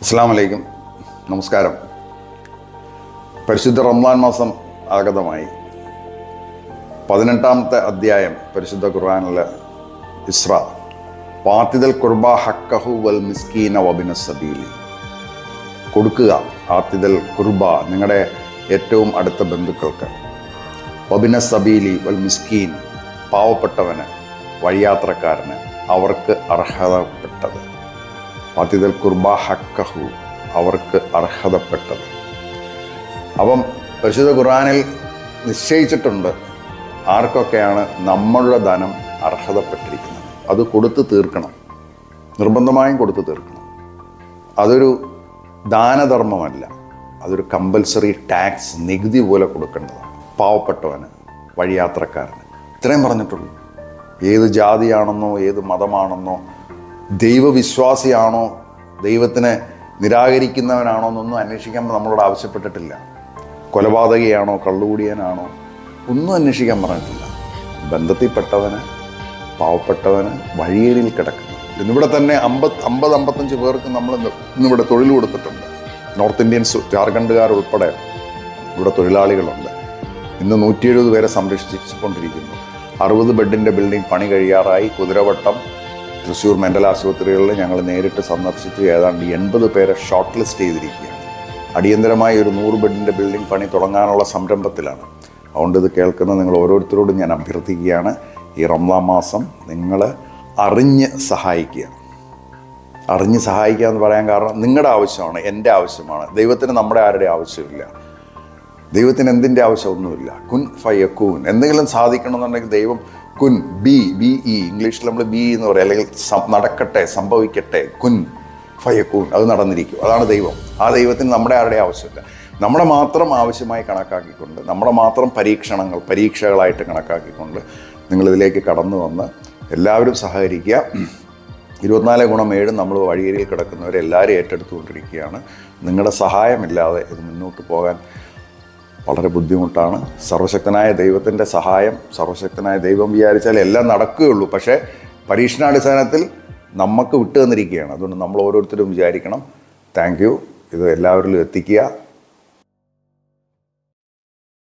അസ്സലാമു അലൈക്കും, നമസ്കാരം. പരിശുദ്ധ റമദാൻ മാസം ആഗതമായി. 18ാമത്തെ അധ്യായം പരിശുദ്ധ ഖുർആനിലെ ഇസ്രാ. വാത്തിദൽ ഖുർബ ഹക്കഹു വൽ മിസ്കീന വബിന സബീലി. കൊടുക്കുക, ആത്തിദൽ ഖുർബ, നിങ്ങളുടെ ഏറ്റവും അടുത്ത ബന്ധുക്കൾക്ക്, വബിന സബീലി വൽ മിസ്കീൻ, പാവപ്പെട്ടവന്, വഴിയാത്രക്കാരന്, അവർക്ക് അർഹതപ്പെട്ടത്. വാത്തിദൽ ഖുർബ ഹക്കഹു, അവർക്ക് അർഹതപ്പെട്ടത്. അപ്പം പരിശുദ്ധ ഖുർആനിൽ നിശ്ചയിച്ചിട്ടുണ്ട് ആർക്കൊക്കെയാണ് നമ്മളുടെ ധനം അർഹതപ്പെട്ടിരിക്കുന്നത്. അത് കൊടുത്തു തീർക്കണം, നിർബന്ധമായും കൊടുത്തു തീർക്കണം. അതൊരു ദാനധർമ്മമല്ല, അതൊരു കമ്പൽസറി ടാക്സ്, നികുതി പോലെ കൊടുക്കേണ്ടതാണ്. പാവപ്പെട്ടവന്, വഴിയാത്രക്കാരന്, ഇത്രയും പറഞ്ഞിട്ടുള്ളൂ. ഏത് ജാതിയാണെന്നോ ഏത് മതമാണെന്നോ ദൈവവിശ്വാസിയാണോ ദൈവത്തിനെ നിരാകരിക്കുന്നവനാണോ എന്നൊന്നും അന്വേഷിക്കാൻ നമ്മളോട് ആവശ്യപ്പെട്ടിട്ടില്ല. കൊലപാതകയാണോ കള്ളുകൂടിയനാണോ ഒന്നും അന്വേഷിക്കാൻ പറഞ്ഞിട്ടില്ല. ബന്ധത്തിൽപ്പെട്ടവന്, പാവപ്പെട്ടവന്, വഴിയേരിയിൽ കിടക്കുന്നു. ഇന്നിവിടെ തന്നെ 50-55 പേർക്ക് നമ്മൾ ഇന്നിവിടെ തൊഴിൽ കൊടുത്തിട്ടുണ്ട്. നോർത്ത് ഇന്ത്യൻസ്, ജാർഖണ്ഡുകാരുൾപ്പെടെ ഇവിടെ തൊഴിലാളികളുണ്ട്. ഇന്ന് 170 പേരെ സംരക്ഷിച്ചുകൊണ്ടിരിക്കുന്നു. 60 ബെഡിൻ്റെ ബിൽഡിംഗ് പണി കഴിയാറായി. കുതിരവട്ടം, തൃശ്ശൂർ മെൻ്റൽ ആശുപത്രികളിൽ ഞങ്ങൾ നേരിട്ട് സന്ദർശിച്ച് ഏതാണ്ട് 80 പേരെ ഷോർട്ട് ലിസ്റ്റ് ചെയ്തിരിക്കുകയാണ്. അടിയന്തരമായി ഒരു 100 ബെഡിൻ്റെ ബിൽഡിംഗ് പണി തുടങ്ങാനുള്ള സംരംഭത്തിലാണ്. അതുകൊണ്ട് ഇത് കേൾക്കുന്ന നിങ്ങൾ ഓരോരുത്തരോടും ഞാൻ അഭ്യർത്ഥിക്കുകയാണ്, ഈ റമദാൻ മാസം നിങ്ങൾ അറിഞ്ഞ് സഹായിക്കുക. അറിഞ്ഞ് സഹായിക്കുക എന്ന് പറയാൻ കാരണം നിങ്ങളുടെ ആവശ്യമാണ്, എൻ്റെ ആവശ്യമാണ്. ദൈവത്തിന് നമ്മുടെ ആരുടെ ആവശ്യമില്ല. ദൈവത്തിന് എന്തിൻ്റെ ആവശ്യമൊന്നുമില്ല. കുൻ ഫയക്കൂൻ. എന്തെങ്കിലും സാധിക്കണമെന്നുണ്ടെങ്കിൽ ദൈവം കുൻ, ബി ഇ, ഇംഗ്ലീഷിൽ നമ്മൾ ബി എന്ന് പറയും, അല്ലെങ്കിൽ നടക്കട്ടെ, സംഭവിക്കട്ടെ, കുൻ ഫയക്കൂൻ, അത് നടന്നിരിക്കും. അതാണ് ദൈവം. ആ ദൈവത്തിന് നമ്മുടെ ആരുടെ ആവശ്യമില്ല. നമ്മുടെ മാത്രം ആവശ്യമായി കണക്കാക്കിക്കൊണ്ട്, നമ്മുടെ മാത്രം പരീക്ഷകളായിട്ട് കണക്കാക്കിക്കൊണ്ട് നിങ്ങളിതിലേക്ക് കടന്നു വന്ന് എല്ലാവരും സഹകരിക്കുക. 24/7 നമ്മൾ വഴിയരിയിൽ കിടക്കുന്നവരെല്ലാവരും ഏറ്റെടുത്തുകൊണ്ടിരിക്കുകയാണ്. നിങ്ങളുടെ സഹായമില്ലാതെ ഇത് മുന്നോട്ട് പോകാൻ വളരെ ബുദ്ധിമുട്ടാണ്. സർവശക്തനായ ദൈവത്തിൻ്റെ സഹായം, സർവശക്തനായ ദൈവം വിചാരിച്ചാൽ എല്ലാം നടക്കുകയുള്ളൂ. പക്ഷേ പരീക്ഷണാടിസ്ഥാനത്തിൽ നമുക്ക് വിട്ടു തന്നിരിക്കുകയാണ്. അതുകൊണ്ട് നമ്മൾ ഓരോരുത്തരും വിചാരിക്കണം. Thank you. ഇത് എല്ലാവരിലും എത്തിക്കുക.